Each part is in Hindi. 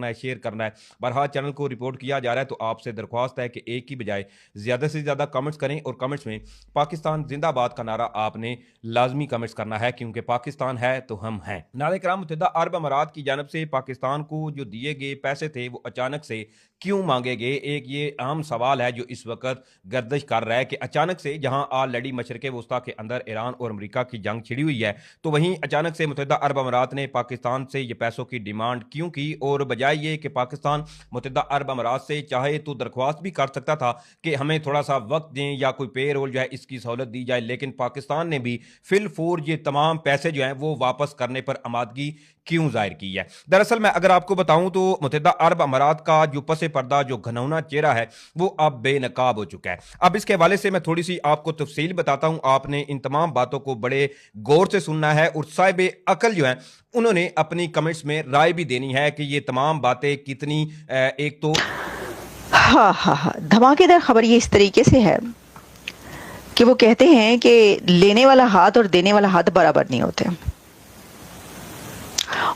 करना है, शेयर करना है। बहरहाल चैनल को रिपोर्ट किया जा रहा है, तो आपसे दरख्वास्त है कि एक की बजाय ज़्यादा से ज़्यादा कमेंट्स करें और कमेंट्स में पाकिस्तान जिंदाबाद का नारा आपने लाजमी कमेंट्स करना है, क्योंकि पाकिस्तान है तो हम हैं। नाज़रीन किराम, मुत्तहिदा अरब अमारात की जानब से पाकिस्तान को जो दिए गए पैसे थे वो अचानक से क्यों मांगे गए, एक ये अहम सवाल है जो इस वक्त गर्दिश कर रहा है कि अचानक से जहां ऑलरेडी मशरक़ वस्ता के अंदर ईरान और अमेरिका की जंग छिड़ी हुई है, तो वहीं अचानक से मुत्तहिदा अरब अमारात ने पाकिस्तान से ये पैसों की डिमांड क्यों की। और बजाय ये कि पाकिस्तान मुत्तहिदा अरब अमारात से चाहे तो दरख्वास्त भी कर सकता था कि हमें थोड़ा सा वक्त दें या कोई पे रोल जो है इसकी सहूलत दी जाए, लेकिन पाकिस्तान ने भी फिल फोर ये तमाम पैसे जो हैं वो वापस करने पर आमादगी क्यों जाहिर की है। दरअसल मैं अगर आपको बताऊं तो मुत्तहिदा अरब अमारात का जो पसे पर्दा जो घनौना चेहरा है वो अब बेनकाब हो चुका है। अब इसके हवाले से मैं थोड़ी सी आपको तफसील बताता हूं। आपने इन तमाम बातों को बड़े गौर से सुनना है और साहिब अकल जो है उन्होंने अपनी कमेंट्स में राय भी देनी है कि ये तमाम बातें कितनी एक तो हाँ, धमाकेदार खबर ये इस तरीके से है कि वो कहते हैं कि लेने वाला हाथ और देने वाला हाथ बराबर नहीं होते।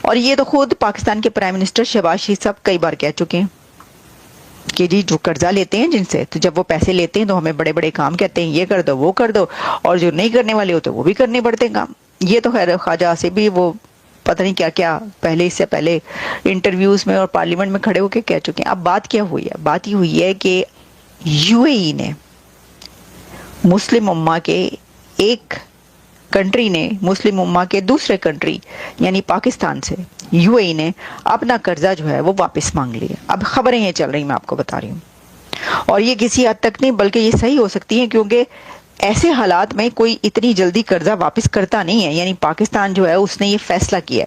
और ये तो खुद पाकिस्तान के प्राइम मिनिस्टर शहबाज शरीफ साहब कई बार कह चुके हैं कि जी जो कर्जा लेते हैं जिनसे, तो जब वो पैसे लेते हैं तो हमें बड़े बड़े काम कहते हैं, ये कर दो वो कर दो, और जो नहीं करने वाले होते वो भी करने पड़ते हैं काम। ये तो खैर ख्वाजा से भी वो पता नहीं क्या क्या पहले, इससे पहले इंटरव्यूज में और पार्लियामेंट में खड़े होकर कह चुके हैं। अब बात क्या हुई है? बात ये हुई है कि यूएई ने, मुस्लिम उम्मा के एक कंट्री ने मुस्लिम उम्मा के दूसरे कंट्री यानी पाकिस्तान से यूएई ने अपना कर्जा जो है वो वापस मांग लिया। अब खबरें ये चल रही, मैं आपको बता रही हूँ, और ये किसी हद तक नहीं बल्कि ये सही हो सकती है, क्योंकि ऐसे हालात में कोई इतनी जल्दी कर्जा वापस करता नहीं है। यानी पाकिस्तान जो है उसने ये फैसला किया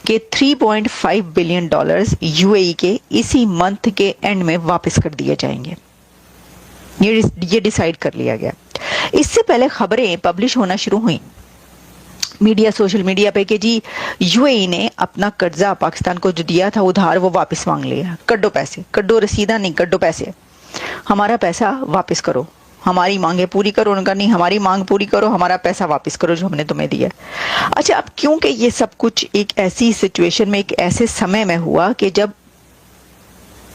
कि 3.5 बिलियन डॉलर्स यूएई के इसी मंथ के एंड में वापस कर दिए जाएंगे। ये डिसाइड कर लिया गया। इससे पहले खबरें पब्लिश होना शुरू हुई मीडिया, सोशल मीडिया पे कि जी यूएई ने अपना कर्जा पाकिस्तान को जो दिया था उधार वो वापस मांग लिया। कड्डो पैसे, कड्डो रसीदा नहीं, कड्डो पैसे, हमारा पैसा वापस करो, हमारी मांगे पूरी करो। उनका नहीं, हमारी मांग पूरी करो, हमारा पैसा वापस करो जो हमने तुम्हें दिया। अच्छा, अब क्योंकि ये सब कुछ एक ऐसी सिचुएशन में, एक ऐसे समय में हुआ कि जब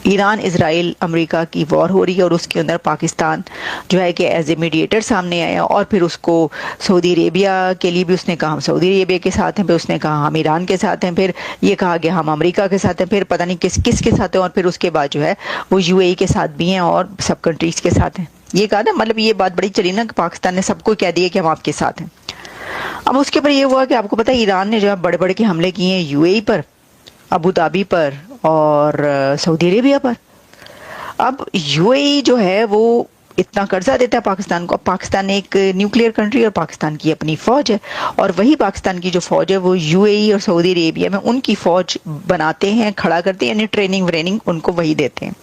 ईरान, इजराइल, अमेरिका की वॉर हो रही है और उसके अंदर पाकिस्तान जो है कि एज ए मीडिएटर सामने आया, और फिर उसको सऊदी अरेबिया के लिए भी उसने कहा हम सऊदी अरेबिया के साथ हैं, फिर उसने कहा हम ईरान के साथ हैं, फिर ये कहा कि हम अमेरिका के साथ हैं, फिर पता नहीं किस किस के साथ हैं, और फिर उसके बाद जो है वो यूएई के साथ भी हैं और सब कंट्रीज के साथ हैं। ये कहा ना, मतलब ये बात बड़ी चली ना कि पाकिस्तान ने सबको कह दिया कि हम आपके साथ हैं। अब उसके ऊपर ये हुआ कि आपको पता है ईरान ने जो है बड़े बड़े के हमले किए हैं यूएई पर, अबू धाबी पर और सऊदी अरेबिया पर। अब यूएई जो है वो इतना कर्जा देता है पाकिस्तान को। पाकिस्तान एक न्यूक्लियर कंट्री और पाकिस्तान की अपनी फौज है, और वही पाकिस्तान की जो फौज है वो यूएई और सऊदी अरेबिया में उनकी फौज बनाते हैं, खड़ा करते हैं, यानी ट्रेनिंग व्रेनिंग उनको वही देते हैं।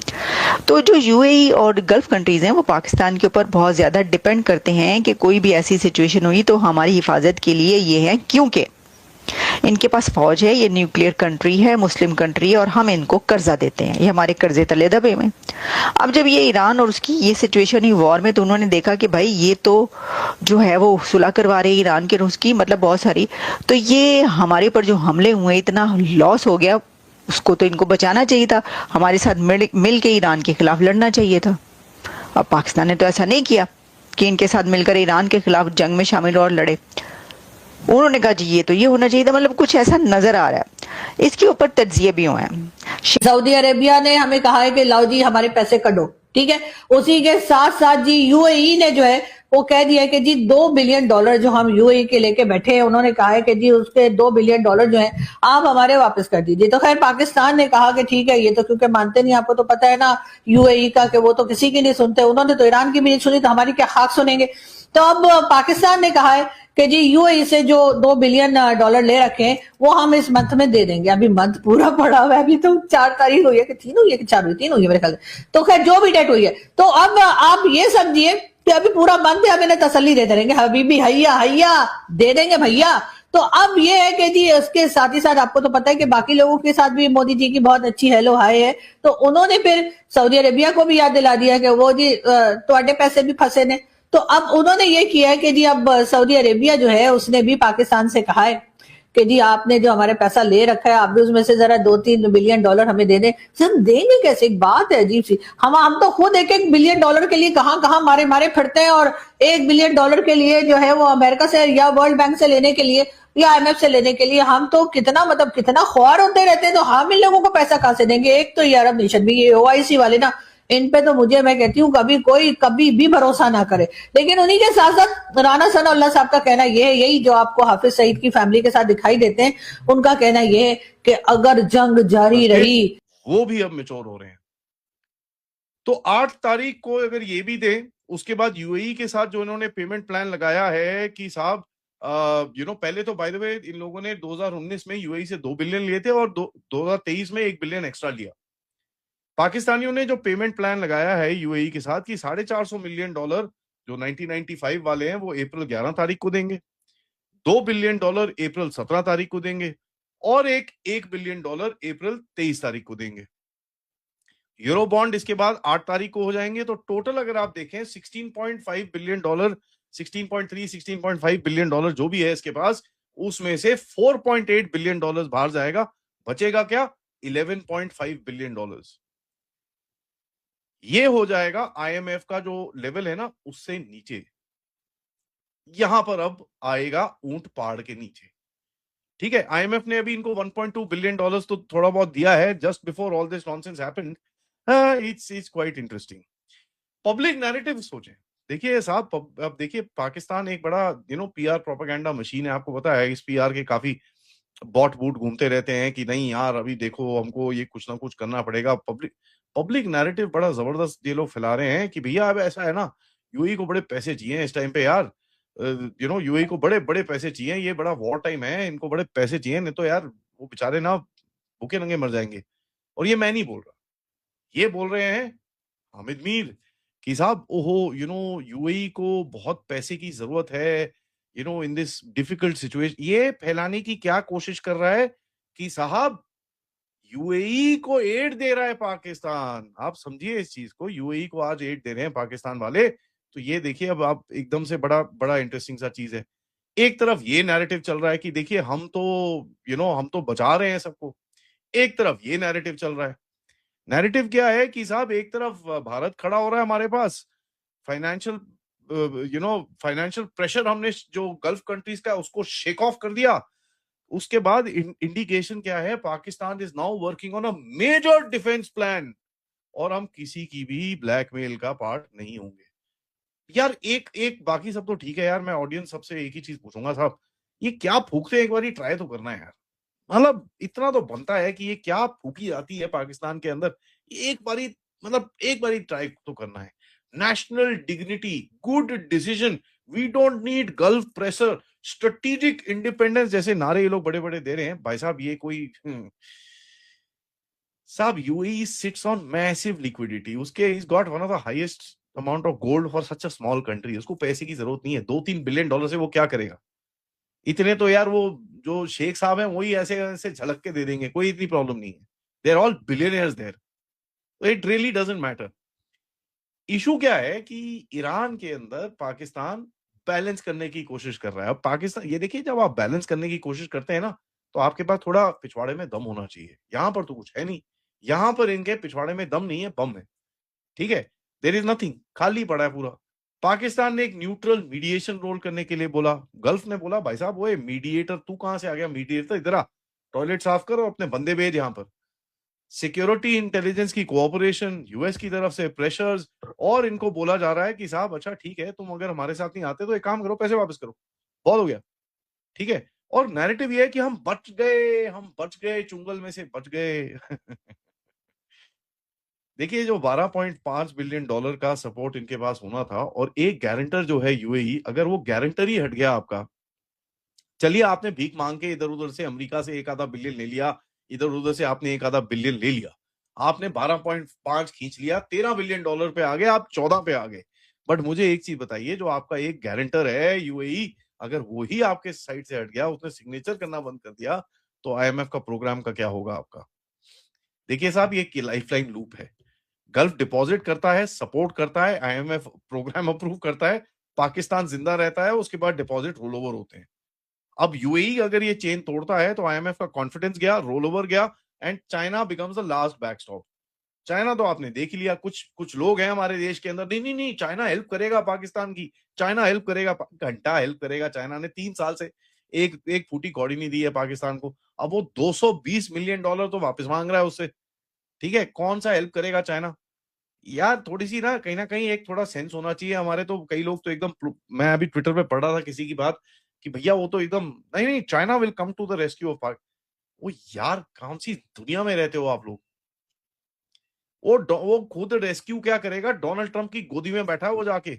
तो जो यूएई और गल्फ कंट्रीज हैं वो पाकिस्तान के ऊपर बहुत ज्यादा डिपेंड करते हैं कि कोई भी ऐसी सिचुएशन हुई तो हमारी हिफाजत के लिए ये है, क्योंकि इनके पास फौज है, ये न्यूक्लियर कंट्री है, मुस्लिम कंट्री है, और हम इनको कर्जा देते हैं, ये हमारे कर्जे तले दबे में। अब जब ये ईरान और उसकी ये सिचुएशन हुई वॉर में, तो उन्होंने देखा कि भाई ये तो जो है वो सुलह करवा रहे ईरान के, रूस की, मतलब बहुत सारी, तो ये हमारे ऊपर जो हमले हुए, इतना लॉस हो गया, उसको तो इनको बचाना चाहिए था, हमारे साथ मिल के ईरान के खिलाफ लड़ना चाहिए था। अब पाकिस्तान ने तो ऐसा नहीं किया कि इनके साथ मिलकर ईरान के खिलाफ जंग में शामिल और लड़े। उन्होंने कहा जी ये तो ये होना चाहिए था, मतलब कुछ ऐसा नजर आ रहा है। इसके ऊपर तज्जिए भी हुए हैं। सऊदी अरेबिया ने हमें कहा है कि लाओ जी हमारे पैसे कटो, ठीक है। उसी के साथ साथ जी यूएई ने जो है वो कह दिया है कि जी 2 बिलियन डॉलर जो हम यूएई के लेके बैठे हैं, उन्होंने कहा है कि जी उसके 2 बिलियन डॉलर जो है आप हमारे वापस कर दीजिए। तो खैर पाकिस्तान ने कहा कि ठीक है, ये तो क्योंकि मानते नहीं, आपको तो पता है ना यूएई का कि वो तो किसी की नहीं सुनते, उन्होंने तो ईरान की भी नहीं सुनी, तो हमारी क्या खाक सुनेंगे। तो अब पाकिस्तान ने कहा है कि जी यूएई से जो 2 बिलियन डॉलर ले रखे हैं वो हम इस मंथ में दे देंगे। अभी मंथ पूरा पड़ा हुआ है, अभी तो 4 तारीख हुई है कि 3 हुई है कि 4 हुई, 3 हुई है मेरे ख्याल से। तो खैर जो भी डेट हुई है, तो अब आप ये समझिए कि अभी पूरा मंथ हम इन्हें तसल्ली देते रहेंगे, हबीबी हैया हैया दे देंगे भैया। तो अब ये है कि जी उसके साथ ही साथ आपको तो पता है कि बाकी लोगों के साथ भी मोदी जी की बहुत अच्छी हेलो हाय है, तो उन्होंने फिर सऊदी अरेबिया को भी याद दिला दिया कि वो जी तुम्हारे पैसे भी फंसे ने। तो अब उन्होंने ये किया है कि जी अब सऊदी अरेबिया जो है उसने भी पाकिस्तान से कहा है कि जी आपने जो हमारे पैसा ले रखा है, आप भी उसमें से जरा 2-3 बिलियन डॉलर हमें दे दें। सर हम देंगे कैसे? एक बात है अजीब सी, हम तो खुद एक बिलियन डॉलर के लिए कहाँ कहाँ मारे मारे फिरते हैं, और 1 बिलियन डॉलर के लिए जो है वो अमेरिका से या वर्ल्ड बैंक से लेने के लिए या IMF से लेने के लिए हम तो कितना मतलब कितना ख्वार होते रहते हैं, तो हम इन लोगों को पैसा कहां से देंगे? एक तो ये अरब नेशन भी, ये OIC वाले ना, इन पे तो मैं कहती हूँ कभी भी भरोसा ना करे। लेकिन उन्हीं के साथ साथ राना सनाउल्लाह साहब का कहना ये है, यही जो आपको हाफिज सईद की फैमिली के साथ दिखाई देते हैं, उनका कहना ये है कि अगर जंग जारी रही, वो भी अब मैच्योर हो रहे हैं। तो 8 तारीख को अगर ये भी दें, उसके बाद यूएई के साथ जो इन्होंने पेमेंट प्लान लगाया है कि साहब पहले तो बाय द वे इन लोगों ने 2019 में यूएई से 2 बिलियन लिए थे और 2023 में 1 बिलियन एक्स्ट्रा लिया। पाकिस्तानियों ने जो पेमेंट प्लान लगाया है यूएई के साथ कि $450 मिलियन जो 1995 वाले हैं वो अप्रैल 11 तारीख को देंगे, $2 बिलियन अप्रैल 17 तारीख को देंगे और एक बिलियन अप्रैल 23 तारीख को देंगे। यूरो बॉन्ड इसके बाद 8 तारीख को हो जाएंगे। तो टोटल अगर आप देखें 16.5 बिलियन डॉलर, 16.3 16.5 बिलियन डॉलर जो भी है इसके पास, उसमें से 4.8 बिलियन डॉलर बाहर जाएगा। बचेगा क्या? 11.5 बिलियन डॉलर। ये हो जाएगा IMF का जो लेवल है ना उससे नीचे। यहां पर अब आएगा ऊंट पहाड़ के नीचे। ठीक है, IMF ने अभी इनको 1.2 बिलियन डॉलर्स तो थोड़ा बहुत दिया है just before all this nonsense happened. It's quite interesting. Public narrative सोचें। देखिए साहब, अब देखिए पाकिस्तान एक बड़ा PR प्रोपेगेंडा मशीन है। आपको पता है इस PR के काफी बॉट बूट घूमते रहते हैं कि नहीं यार अभी देखो हमको ये कुछ ना कुछ करना पड़ेगा। पब्लिक नैरेटिव बड़ा जबरदस्त ये लोग फैला रहे हैं कि भैया अब ऐसा है ना, यूएई को बड़े पैसे चाहिए इस टाइम पे यार। यूएई को बड़े बड़े पैसे चाहिए, ये बड़ा वॉर टाइम है, इनको बड़े पैसे चाहिए, नहीं तो यार वो बेचारे ना भूखे नंगे मर जाएंगे। और ये मैं नहीं बोल रहा, ये बोल रहे हैं हामिद मीर कि साहब ओहो यूएई को बहुत पैसे की जरूरत है इन दिस डिफिकल्ट सिचुएशन। ये फैलाने की क्या कोशिश कर रहा है कि साहब यूएई को एड दे रहा है पाकिस्तान। आप समझिए इस चीज को, यूएई को आज एड दे रहे हैं पाकिस्तान वाले। तो ये देखिए अब आप एकदम से बड़ा बड़ा इंटरेस्टिंग सा चीज है। एक तरफ ये नैरेटिव चल रहा है कि देखिए हम तो बचा रहे हैं सबको, एक तरफ ये नैरेटिव चल रहा है। नैरेटिव क्या है कि साहब एक तरफ भारत खड़ा हो रहा है हमारे पास, फाइनेंशियल प्रेशर हमने जो गल्फ कंट्रीज का उसको शेक ऑफ कर दिया। उसके बाद इंडिकेशन क्या है, Pakistan is now working on a major defence plan और हम किसी की भी ब्लैकमेल का पार्ट नहीं होंगे। यार एक बाकी सब तो ठीक है यार, मैं ऑडियंस सबसे एक ही चीज पूछूंगा साहब, ये क्या फूकते हैं? एक बार ट्राई तो करना है यार। मतलब इतना तो बनता है कि ये क्या फूकी जाती है पाकिस्तान के अंदर, एक बारी ट्राई तो करना है। National dignity, good decision, we don't need Gulf pressure, strategic independence जैसे नारे ये लोग बड़े बड़े दे रहे हैं। भाई साहब ये कोई साहब UAE sits on massive liquidity, उसके is got one of the highest amount of gold for such a small country. उसको पैसे की जरूरत नहीं है। 2-3 बिलियन डॉलर से वो क्या करेगा? इतने तो यार वो जो शेख साहब हैं वही ऐसे ऐसे झलक के दे देंगे, कोई इतनी प्रॉब्लम नहीं है। They are all billionaires there, it really doesn't matter. Issue क्या है कि ईरान के अंदर पाकिस्तान बैलेंस करने की कोशिश कर रहा है। अब पाकिस्तान ये देखिए, जब आप बैलेंस करने की कोशिश करते हैं ना तो आपके पास थोड़ा पिछवाड़े में दम होना चाहिए। यहां पर तो कुछ है नहीं, यहां पर इनके पिछवाड़े में दम नहीं है, बम है। ठीक है, देयर इज नथिंग, खाली पड़ा है पूरा। पाकिस्तान ने एक न्यूट्रल मीडिएशन रोल करने के लिए बोला, गल्फ ने बोला भाई साहब वो मीडिएटर तू कहां से आ गया? मीडिएटर इधर आ, टॉयलेट साफ कर और अपने बंदे भेज यहां पर। सिक्योरिटी इंटेलिजेंस की कोऑपरेशन, यूएस की तरफ से प्रेशर्स, और इनको बोला जा रहा है कि साहब अच्छा ठीक है, तुम अगर हमारे साथ नहीं आते तो एक काम करो, पैसे वापस करो, बहुत हो गया। ठीक है, और नैरेटिव ये है कि हम बच गए, चुंगल में से बच गए। देखिए जो 12.5 बिलियन डॉलर का सपोर्ट इनके पास होना था और एक गारंटर जो है यूएई, अगर वो गारंटर ही हट गया आपका, चलिए आपने भीख मांग के इधर उधर से अमेरिका से 1 आधा बिलियन ले लिया, इधर उधर से आपने 1 आधा बिलियन ले लिया, आपने 12.5 खींच लिया, 13 बिलियन डॉलर पे आ गए, आप 14 पे आ गए। बट मुझे एक चीज बताइए, जो आपका एक गारंटर है यूएई, अगर वो ही आपके साइड से हट गया, उसने सिग्नेचर करना बंद कर दिया, तो आईएमएफ का प्रोग्राम का क्या होगा आपका? देखिए साहब ये लाइफलाइन लूप है। गल्फ डिपॉजिट करता है, सपोर्ट करता है, आईएमएफ प्रोग्राम अप्रूव करता है, पाकिस्तान जिंदा रहता है, उसके बाद डिपॉजिट रोल ओवर होते हैं। अब यूएई अगर ये चेन तोड़ता है तो आईएमएफ का कॉन्फिडेंस गया, रोल ओवर गया, and China becomes the last backstop. China तो आपने देख लिया, कुछ लोग हैं हमारे देश के अंदर, नहीं नहीं नहीं चाइना हेल्प करेगा पाकिस्तान की, चाइना हेल्प करेगा, घंटा हेल्प करेगा। चाइना ने 3 साल से एक फूटी कौड़ी नहीं दी है पाकिस्तान को। अब वो $220 मिलियन तो वापस मांग रहा है उससे। ठीक है, कौन सा हेल्प करेगा चाइना? यार थोड़ी सी ना कहीं एक थोड़ा सेंस होना चाहिए हमारे। तो कई लोग तो एकदम, मैं अभी ट्विटर पे पढ़ रहा था किसी की बात कि भैया वो तो एकदम नहीं नहीं China will come to the rescue of Pak. वो यार कौन सी दुनिया में रहते हो आप लोग? वो खुद रेस्क्यू क्या करेगा? डोनाल्ड ट्रंप की गोदी में बैठा है वो जाके,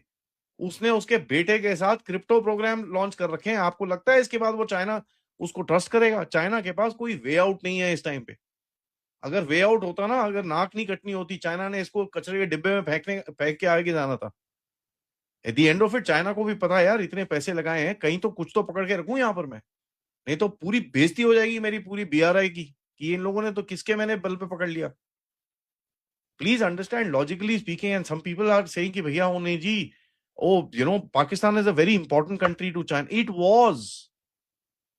उसने उसके बेटे के साथ क्रिप्टो प्रोग्राम लॉन्च कर रखे हैं। आपको लगता है इसके बाद वो चाइना उसको ट्रस्ट करेगा? चाइना के पास कोई वे आउट नहीं है इस टाइम पे। अगर वे आउट होता ना, अगर नाक नहीं कटनी होती, चाइना ने इसको कचरे के डिब्बे में फेंक के आगे जाना था। At the end of it China को भी पता है यार इतने पैसे लगाए हैं, कहीं तो कुछ तो पकड़ के रखूं यहाँ पर मैं, नहीं तो पूरी बेइज्जती हो जाएगी मेरी पूरी बीआरआई की कि इन लोगों ने तो किसके मैंने बल पे पकड़ लिया। Please understand logically speaking, and some people are saying कि भैया वो नहीं जी, oh Pakistan is a very important country to China. It was,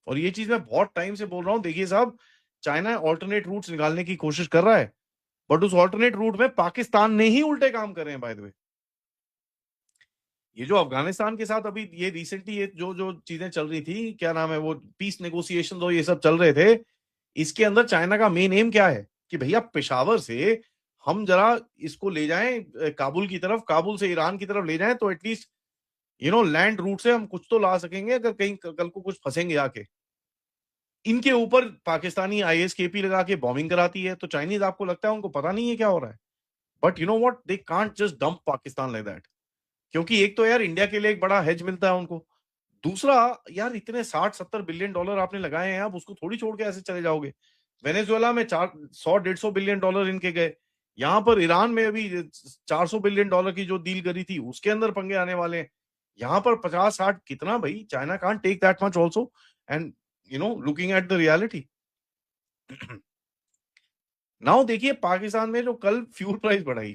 और ये चीज मैं बहुत टाइम से बोल रहा हूं। देखिए साहब, चाइना ऑल्टरनेट रूट्स निकालने की कोशिश कर रहा है, बट उस ऑल्टरनेट रूट में पाकिस्तान ने ही उल्टे काम करे हैं। बाय द वे, ये जो अफगानिस्तान के साथ अभी ये रिसेंटली ये जो जो चीजें चल रही थी, क्या नाम है वो, पीस नेगोशिएशन, जो ये सब चल रहे थे, इसके अंदर चाइना का मेन एम क्या है कि भैया पेशावर से हम जरा इसको ले जाएं काबुल की तरफ, काबुल से ईरान की तरफ ले जाएं, तो एटलीस्ट लैंड रूट से हम कुछ तो ला सकेंगे अगर कहीं कल को कुछ फंसेंगे आके। इनके ऊपर पाकिस्तानी आईएसकेपी लगा के बॉम्बिंग कराती है, तो चाइनीज आपको लगता है उनको पता नहीं है क्या हो रहा है? But you know what, they can't just dump Pakistan like that, क्योंकि एक तो यार इंडिया के लिए एक बड़ा हेज मिलता है उनको, दूसरा यार इतने 60-70 बिलियन डॉलर आपने लगाए हैं, आप उसको थोड़ी छोड़ के ऐसे चले जाओगे। वेनेजुएला में 100-150 बिलियन डॉलर इनके गए, यहाँ पर ईरान में अभी 400 बिलियन डॉलर की जो डील करी थी उसके अंदर पंगे आने वाले हैं। यहाँ पर 50-60 कितना भाई, China can't take that much also, and looking at the reality. Now देखिए पाकिस्तान में जो कल फ्यूल प्राइस बढ़ाई,